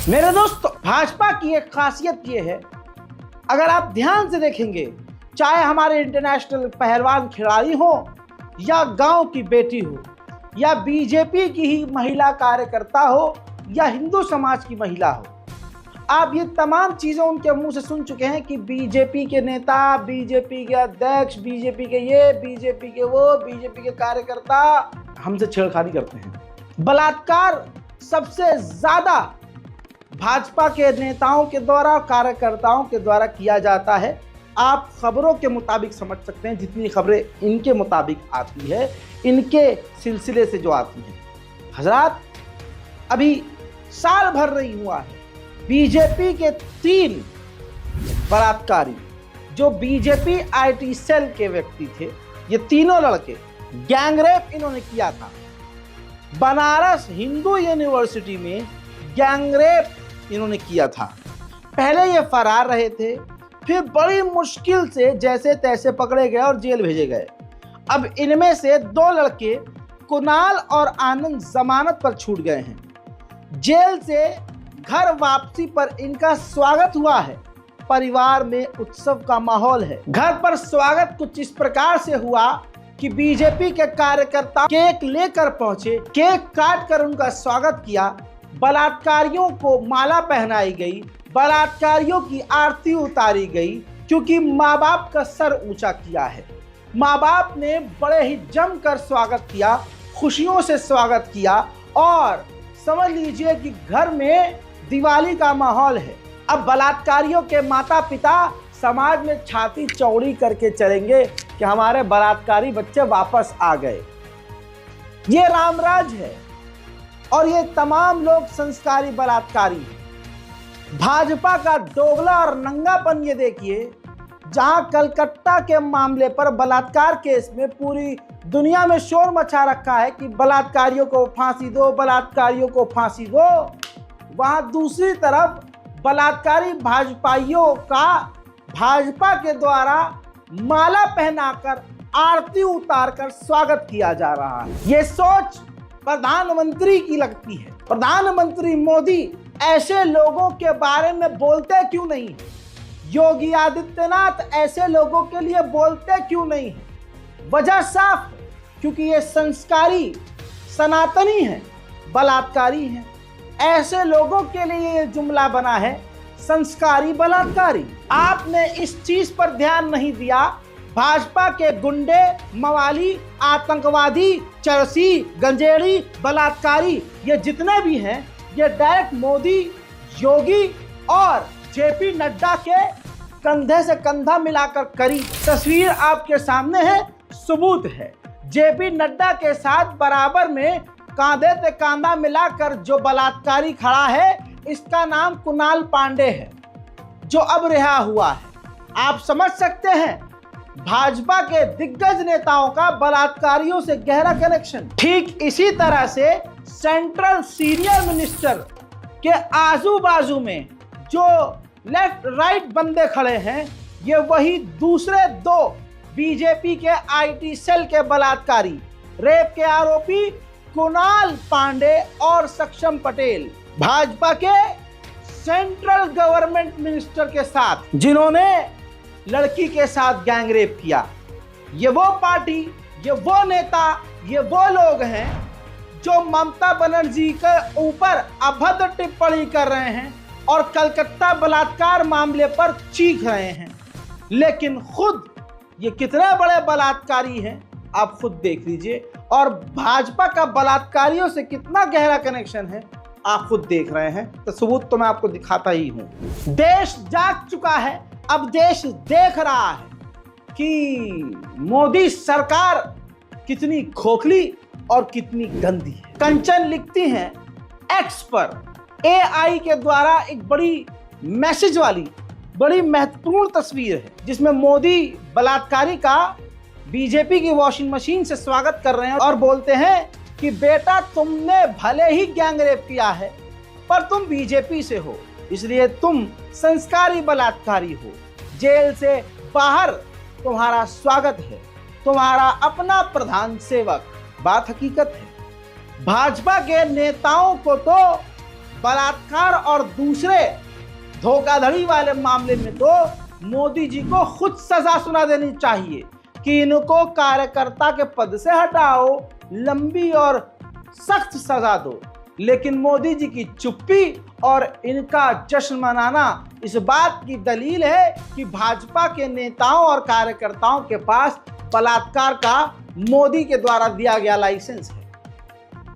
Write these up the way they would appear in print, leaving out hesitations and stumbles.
मेरे दोस्तों, भाजपा की एक खासियत ये है, अगर आप ध्यान से देखेंगे, चाहे हमारे इंटरनेशनल पहलवान खिलाड़ी हो या गांव की बेटी हो या बीजेपी की ही महिला कार्यकर्ता हो या हिंदू समाज की महिला हो, आप ये तमाम चीज़ें उनके मुंह से सुन चुके हैं कि बीजेपी के नेता, बीजेपी के अध्यक्ष, बीजेपी के ये, बीजेपी के वो, बीजेपी के कार्यकर्ता हमसे छेड़खानी करते हैं। बलात्कार सबसे ज़्यादा भाजपा के नेताओं के द्वारा, कार्यकर्ताओं के द्वारा किया जाता है। आप खबरों के मुताबिक समझ सकते हैं, जितनी खबरें इनके मुताबिक आती है, इनके सिलसिले से जो आती हैं। हजरात, अभी साल भर नहीं हुआ है, बीजेपी के 3 बलात्कारी जो बीजेपी आईटी सेल के व्यक्ति थे, ये तीनों लड़के गैंगरेप इन्होंने किया था। बनारस हिंदू यूनिवर्सिटी में गैंगरेप इन्होंने किया था। पहले ये फरार रहे थे, फिर बड़ी मुश्किल से जैसे तैसे पकड़े गए और जेल भेजे गए। अब इनमें से 2 लड़के, कुणाल और आनंद, जमानत पर छूट गए हैं। जेल से घर वापसी पर इनका स्वागत हुआ है। परिवार में उत्सव का माहौल है। घर पर स्वागत कुछ इस प्रकार से हुआ कि बीजेपी के कार्यकर्ता केक लेकर पहुंचे, केक काट कर उनका स्वागत किया। बलात्कारियों को माला पहनाई गई, बलात्कारियों की आरती उतारी गई, क्योंकि माँ बाप का सर ऊंचा किया है। माँ बाप ने बड़े ही जमकर स्वागत किया, खुशियों से स्वागत किया, और समझ लीजिए कि घर में दिवाली का माहौल है। अब बलात्कारियों के माता पिता समाज में छाती चौड़ी करके चलेंगे कि हमारे बलात्कारी बच्चे वापस आ गए। ये रामराज है, और ये तमाम लोग संस्कारी बलात्कारी हैं। भाजपा का दोगला और नंगापन ये देखिए, जहां कलकत्ता के मामले पर बलात्कार केस में पूरी दुनिया में शोर मचा रखा है कि बलात्कारियों को फांसी दो, बलात्कारियों को फांसी दो, वहां दूसरी तरफ बलात्कारी भाजपाइयों का भाजपा के द्वारा माला पहनाकर, आरती उतारकर स्वागत किया जा रहा है। ये सोच प्रधानमंत्री की लगती है। प्रधानमंत्री मोदी ऐसे लोगों के बारे में बोलते क्यों नहीं है? योगी आदित्यनाथ ऐसे लोगों के लिए बोलते क्यों नहीं है? वजह साफ है, क्योंकि ये संस्कारी सनातनी हैं, बलात्कारी हैं। ऐसे लोगों के लिए ये जुमला बना है, संस्कारी बलात्कारी। आपने इस चीज पर ध्यान नहीं दिया। भाजपा के गुंडे, मवाली, आतंकवादी, चरसी, गंजेड़ी, बलात्कारी, ये जितने भी हैं, ये डायरेक्ट मोदी, योगी और जेपी नड्डा के कंधे से कंधा मिलाकर करी। तस्वीर आपके सामने है, सबूत है। जेपी नड्डा के साथ बराबर में कांधे से कांधा मिलाकर जो बलात्कारी खड़ा है, इसका नाम कुणाल पांडे है, जो अब रिहा हुआ है। आप समझ सकते हैं भाजपा के दिग्गज नेताओं का बलात्कारियों से गहरा कनेक्शन। ठीक इसी तरह से सेंट्रल सीनियर मिनिस्टर के आजू बाजू में जो लेफ्ट राइट बंदे खड़े हैं, ये वही दूसरे 2 बीजेपी के आईटी सेल के बलात्कारी, रेप के आरोपी कुणाल पांडे और सक्षम पटेल, भाजपा के सेंट्रल गवर्नमेंट मिनिस्टर के साथ, जिन्होंने लड़की के साथ गैंगरेप किया। ये वो पार्टी, ये वो नेता, ये वो लोग हैं जो ममता बनर्जी के ऊपर अभद्र टिप्पणी कर रहे हैं और कलकत्ता बलात्कार मामले पर चीख रहे हैं। लेकिन खुद ये कितने बड़े बलात्कारी हैं, आप खुद देख लीजिए। और भाजपा का बलात्कारियों से कितना गहरा कनेक्शन है, आप खुद देख रहे हैं। तो सबूत तो मैं आपको दिखाता ही हूं। देश जाग चुका है। अब देश देख रहा है कि मोदी सरकार कितनी खोखली और कितनी गंदी है। कंचन लिखती हैं एक्स पर, AI के द्वारा एक बड़ी मैसेज वाली, बड़ी महत्वपूर्ण तस्वीर है, जिसमें मोदी बलात्कारी का बीजेपी की वॉशिंग मशीन से स्वागत कर रहे हैं और बोलते हैं कि बेटा, तुमने भले ही गैंगरेप किया है, पर तुम बीजेपी से हो, इसलिए तुम संस्कारी बलात्कारी हो। जेल से बाहर तुम्हारा स्वागत है, तुम्हारा अपना प्रधान सेवक। बात हकीकत है। भाजपा के नेताओं को तो बलात्कार और दूसरे धोखाधड़ी वाले मामले में तो मोदी जी को खुद सजा सुना देनी चाहिए कि इनको कार्यकर्ता के पद से हटाओ, लंबी और सख्त सजा दो। लेकिन मोदी जी की चुप्पी और इनका जश्न मनाना इस बात की दलील है कि भाजपा के नेताओं और कार्यकर्ताओं के पास बलात्कार का मोदी के द्वारा दिया गया लाइसेंस है।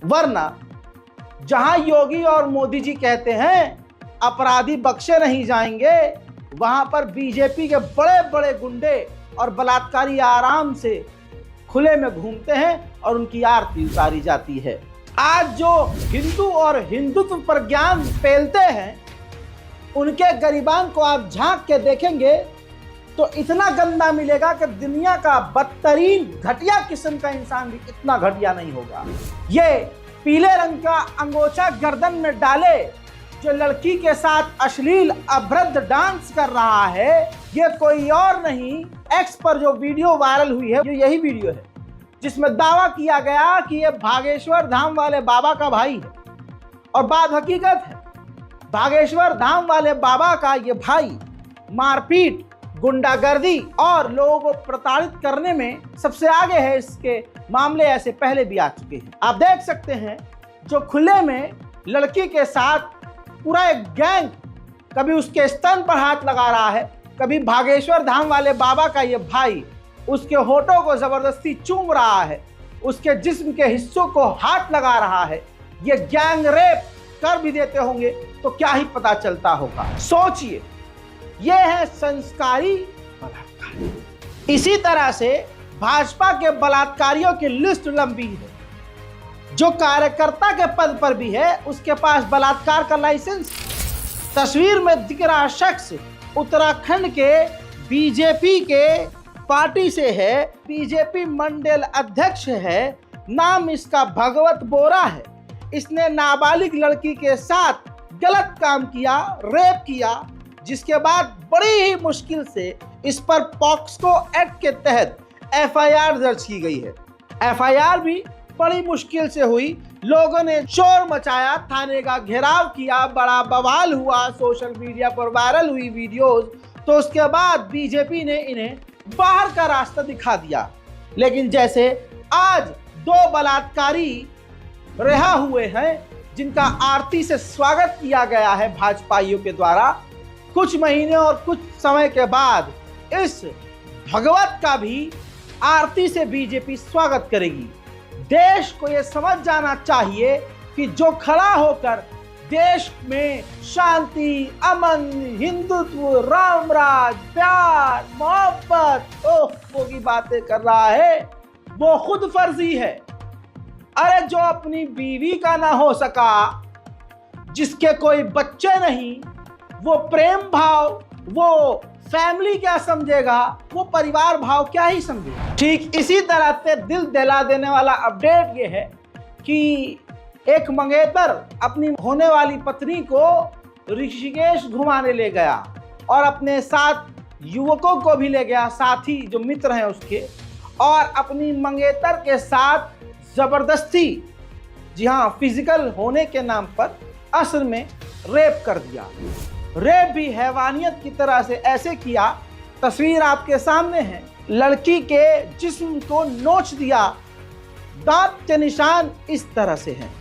वरना जहां योगी और मोदी जी कहते हैं अपराधी बख्शे नहीं जाएंगे, वहां पर बीजेपी के बड़े बड़े गुंडे और बलात्कारी आराम से खुले में घूमते हैं और उनकी आरती उतारी जाती है। आज जो हिंदू और हिंदुत्व पर ज्ञान फैलते हैं, उनके गरिबान को आप झांक के देखेंगे तो इतना गंदा मिलेगा कि दुनिया का बदतरीन घटिया किस्म का इंसान भी इतना घटिया नहीं होगा। ये पीले रंग का अंगोछा गर्दन में डाले जो लड़की के साथ अश्लील अभद्र डांस कर रहा है, ये कोई और नहीं, एक्स पर जो वीडियो वायरल हुई है, ये यही वीडियो है जिसमें दावा किया गया कि ये भागेश्वर धाम वाले बाबा का भाई है। और बात हकीकत है, भागेश्वर धाम वाले बाबा का ये भाई मारपीट, गुंडागर्दी और लोगों को प्रताड़ित करने में सबसे आगे है। इसके मामले ऐसे पहले भी आ चुके हैं। आप देख सकते हैं जो खुले में लड़की के साथ पूरा एक गैंग कभी उसके स्तन पर हाथ लगा रहा है, कभी भागेश्वर धाम वाले बाबा का ये भाई उसके होठों को जबरदस्ती चूम रहा है, उसके जिस्म के हिस्सों को हाथ लगा रहा है। ये गैंग रेप कर भी देते होंगे तो क्या ही पता चलता होगा। सोचिए, ये है संस्कारी बलात्कार। इसी तरह से भाजपा के बलात्कारियों की लिस्ट लंबी है। जो कार्यकर्ता के पद पर भी है उसके पास बलात्कार का लाइसेंस। तस्वीर में दिख रहा शख्स उत्तराखंड के बीजेपी के पार्टी से है, बीजेपी मंडल अध्यक्ष है, नाम इसका भगवत बोरा है। इसने नाबालिग लड़की के साथ गलत काम किया, रेप किया, जिसके बाद बड़ी ही मुश्किल से इस पर पॉक्सो एक्ट के तहत एफआईआर दर्ज की गई है। एफआईआर भी बड़ी मुश्किल से हुई, लोगों ने शोर मचाया, थाने का घेराव किया, बड़ा बवाल हुआ, सोशल मीडिया पर वायरल हुई वीडियोस। तो उसके बाद बीजेपी ने इन्हें बाहर का रास्ता दिखा दिया। लेकिन जैसे आज दो बलात्कारी रिहा हुए हैं जिनका आरती से स्वागत किया गया है भाजपाइयों के द्वारा, कुछ महीने और कुछ समय के बाद इस भगवत का भी आरती से बीजेपी स्वागत करेगी। देश को यह समझ जाना चाहिए कि जो खड़ा होकर देश में शांति, अमन, हिंदुत्व, राम राज, प्यार, मोहब्बत वो की बातें कर रहा है, वो खुद फर्जी है। अरे जो अपनी बीवी का ना हो सका, जिसके कोई बच्चे नहीं, वो प्रेम भाव, वो फैमिली क्या समझेगा, वो परिवार भाव क्या ही समझेगा। ठीक इसी तरह से दिल दहला देने वाला अपडेट ये है कि एक मंगेतर अपनी होने वाली पत्नी को ऋषिकेश घुमाने ले गया और अपने साथ युवकों को भी ले गया, साथी जो मित्र हैं उसके, और अपनी मंगेतर के साथ जबरदस्ती, जी हाँ, फिजिकल होने के नाम पर असल में रेप कर दिया। रेप भी हैवानियत की तरह से ऐसे किया, तस्वीर आपके सामने है, लड़की के जिस्म को नोच दिया, दांत के निशान इस तरह से हैं।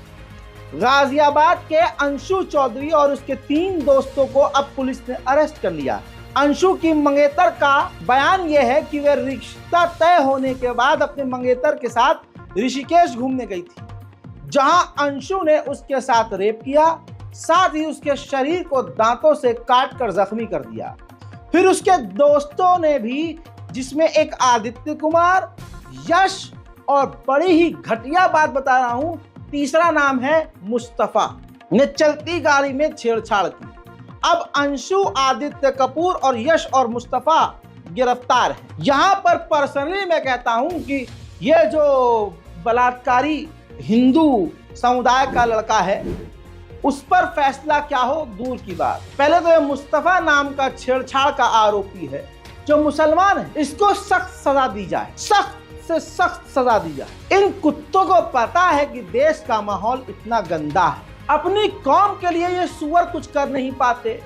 गाजियाबाद के अंशु चौधरी और उसके 3 दोस्तों को अब पुलिस ने अरेस्ट कर लिया। अंशु की मंगेतर का बयान यह है कि वह रिश्ता तय होने के बाद अपने मंगेतर के साथ ऋषिकेश घूमने गई थी, जहां अंशु ने उसके साथ रेप किया, साथ ही उसके शरीर को दांतों से काट कर जख्मी कर दिया। फिर उसके दोस्तों ने भी, जिसमें एक आदित्य कुमार, यश और बड़ी ही घटिया बात बता रहा हूं, तीसरा नाम है मुस्तफा, ने चलती गाड़ी में छेड़छाड़ की। अब अंशु, आदित्य कपूर और यश और मुस्तफा गिरफ्तार है। यहां पर पर्सनली मैं कहता हूं कि यह जो बलात्कारी हिंदू समुदाय का लड़का है, उस पर फैसला क्या हो दूर की बात। पहले तो यह मुस्तफा नाम का छेड़छाड़ का आरोपी है जो मुसलमान है, इसको सख्त सजा दी जाए, सख्त से सख्त सजा दी जाए। इन कुत्तों को पता है कि देश का माहौल इतना गंदा है, अपनी कौम के लिए ये सुअर कुछ कर नहीं पाते,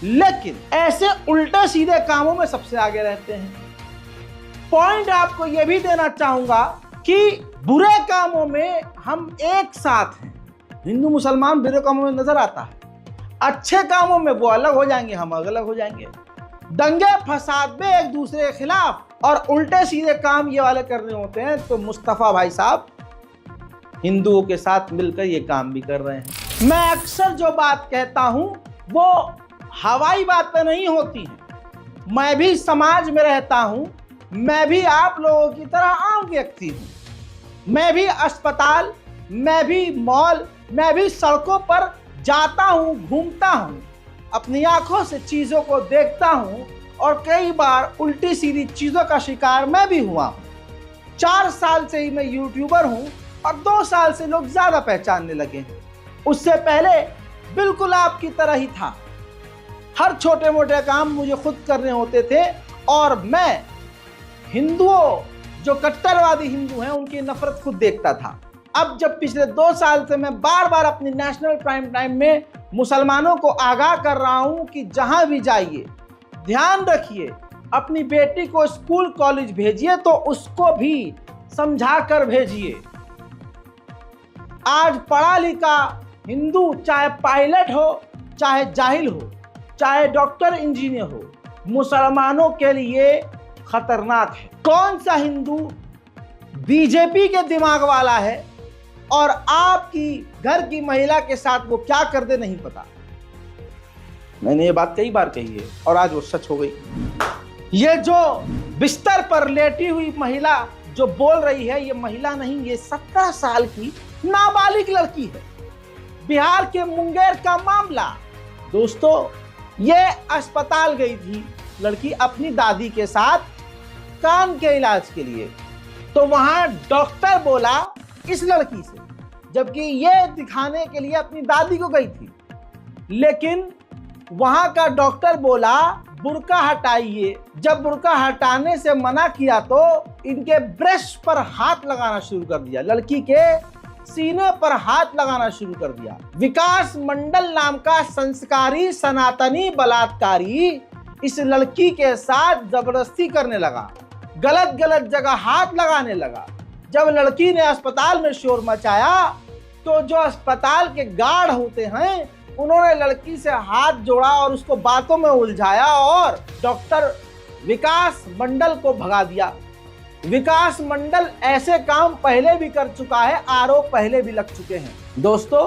लेकिन ऐसे उल्टे सीधे कामों में सबसे आगे रहते हैं। पॉइंट आपको यह भी देना चाहूंगा कि बुरे कामों में हम एक साथ हैं। हिंदू मुसलमान बुरे कामों में नजर आता है, अच्छे कामों में वो अलग हो जाएंगे, हम अलग हो जाएंगे। दंगे फसाद में एक दूसरे के खिलाफ और उल्टे सीधे काम ये वाले करने होते हैं, तो मुस्तफा भाई साहब हिंदुओं के साथ मिलकर ये काम भी कर रहे हैं। मैं अक्सर जो बात कहता हूं वो हवाई बातें नहीं होती हैं। मैं भी समाज में रहता हूं, मैं भी आप लोगों की तरह आम व्यक्ति हूं। मैं भी अस्पताल, मैं भी मॉल, मैं भी सड़कों पर जाता हूं, घूमता हूं, अपनी आंखों से चीजों को देखता हूं और कई बार उल्टी सीधी चीजों का शिकार मैं भी हुआ हूं। 4 साल से ही मैं यूट्यूबर हूं और 2 साल से लोग ज्यादा पहचानने लगे हैं। उससे पहले बिल्कुल आपकी तरह ही था। हर छोटे मोटे काम मुझे खुद करने होते थे और मैं हिंदुओं, जो कट्टरवादी हिंदू हैं, उनकी नफरत खुद देखता था। अब जब पिछले 2 साल से मैं बार बार अपनी नेशनल प्राइम टाइम में मुसलमानों को आगाह कर रहा हूं कि जहां भी जाइए ध्यान रखिए, अपनी बेटी को स्कूल कॉलेज भेजिए तो उसको भी समझा कर भेजिए। आज पढ़ा लिखा हिंदू, चाहे पायलट हो, चाहे जाहिल हो, चाहे डॉक्टर इंजीनियर हो, मुसलमानों के लिए खतरनाक है। कौन सा हिंदू बीजेपी के दिमाग वाला है और आपकी घर की महिला के साथ वो क्या कर दे नहीं पता। मैंने ये बात कई बार कही है और आज वो सच हो गई। ये जो बिस्तर पर लेटी हुई महिला जो बोल रही है, ये महिला नहीं, ये 17 साल की नाबालिग लड़की है। बिहार के मुंगेर का मामला दोस्तों, ये अस्पताल गई थी लड़की अपनी दादी के साथ कान के इलाज के लिए, तो वहां डॉक्टर बोला इस लड़की से, जबकि ये दिखाने के लिए अपनी दादी को गई थी, लेकिन वहां का डॉक्टर बोला बुर्का हटाइए। जब बुर्का हटाने से मना किया तो इनके ब्रेस्ट पर हाथ लगाना शुरू कर दिया, लड़की के सीने पर हाथ लगाना शुरू कर दिया। विकास मंडल नाम का संस्कारी सनातनी बलात्कारी इस लड़की के साथ जबरदस्ती करने लगा, गलत गलत जगह हाथ लगाने लगा। जब लड़की ने अस्पताल में शोर मचाया तो जो अस्पताल के गार्ड होते हैं उन्होंने लड़की से हाथ जोड़ा और उसको बातों में उलझाया और डॉक्टर विकास मंडल को भगा दिया। विकास मंडल ऐसे काम पहले भी कर चुका है, आरोप पहले भी लग चुके हैं। दोस्तों,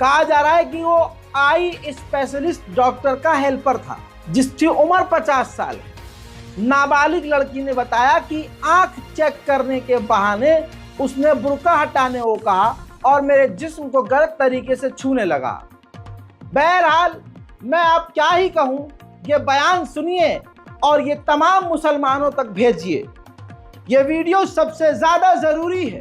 कहा जा रहा है कि वो आई स्पेशलिस्ट डॉक्टर का हेल्पर था जिसकी उम्र 50 साल है। नाबालिग लड़की ने बताया कि आंख चेक करने के बहाने उसने बुर्का हटाने को कहा और मेरे जिस्म को गलत तरीके से छूने लगा। बहरहाल मैं अब क्या ही कहूँ, ये बयान सुनिए और ये तमाम मुसलमानों तक भेजिए। ये वीडियो सबसे ज़्यादा ज़रूरी है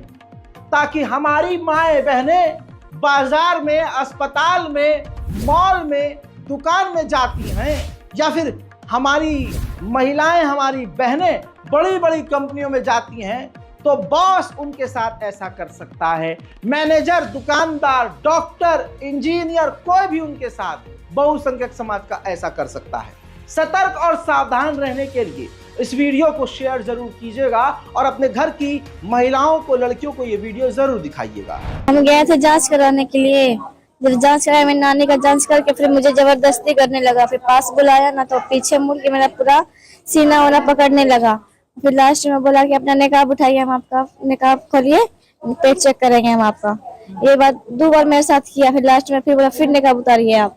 ताकि हमारी माएँ बहनें बाजार में, अस्पताल में, मॉल में, दुकान में जाती हैं या फिर हमारी महिलाएं, हमारी बहनें बड़ी बड़ी कंपनियों में जाती हैं तो बॉस उनके साथ ऐसा कर सकता है। मैनेजर, दुकानदार, डॉक्टर, इंजीनियर, कोई भी उनके साथ बहुसंख्यक समाज का ऐसा कर सकता है। सतर्क और सावधान रहने के लिए इस वीडियो को शेयर जरूर कीजिएगा और अपने घर की महिलाओं को, लड़कियों को ये वीडियो जरूर दिखाइएगा। हम गए थे जांच कराने के लिए, जब जांच कराया मेरी नानी का जांच करके फिर मुझे जबरदस्ती करने लगा। फिर पास बुलाया ना तो पीछे मुड़ के मेरा पूरा सीना वाना पकड़ने लगा। फिर लास्ट में बोला कि अपना निकाब उठाइए, हम आपका निकाब खोलिए, पेट चेक करेंगे हम आपका। ये बात 2 बार मेरे साथ किया। फिर लास्ट में फिर बोला फिर निकाब उतारिए आप।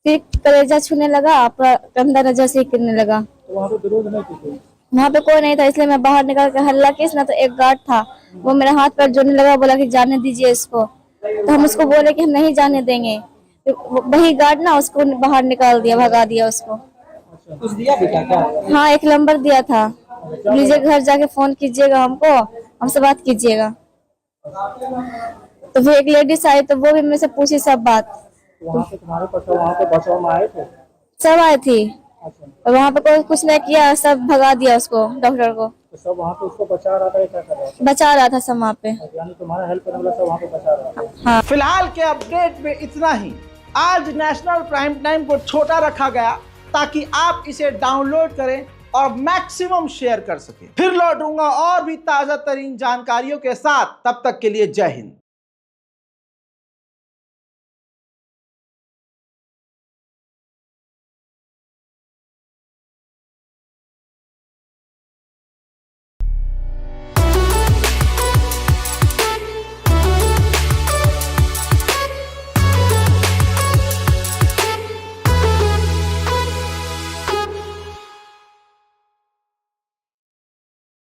फिर कलेजा छूने लगा, आपका कंधा नजर से गिरने लगा। वहाँ पे कोई नहीं था इसलिए मैं बाहर निकल के हल्ला किस ना तो एक गार्ड था, वो मेरा हाथ पैर जोड़ने लगा, बोला कि जाने दीजिए इसको। तो हम उसको बोले कि हम नहीं जाने देंगे। वही गार्ड ना उसको बाहर निकाल दिया, भगा दिया उसको। कुछ दिया बेटा क्या? हाँ, एक नंबर दिया था, लीजिए घर जाके फोन कीजिएगा, हमको हमसे बात कीजिएगा। तो फिर एक लेडीज आई तो वो भी मेरे से पूछी सब बात। वहाँ पे तुम्हारे वहाँ पे बचाव में आए थे? सब आए थी, अच्छा, और वहाँ पे कोई कुछ नहीं किया, सब भगा दिया उसको, डॉक्टर को। तो सब वहाँ पे उसको बचा रहा था या क्या कर रहा था? बचा रहा था सब वहाँ पे। यानी तुम्हारा हेल्प करने वाला सब वहाँ पे बचा रहा था। हाँ। फिलहाल के अपडेट में इतना ही। आज नेशनल प्राइम टाइम को छोटा रखा गया ताकि आप इसे डाउनलोड करें और मैक्सिमम शेयर कर सकें। फिर लौटूंगा और भी ताजा तरीन जानकारियों के साथ, तब तक के लिए जय हिंद।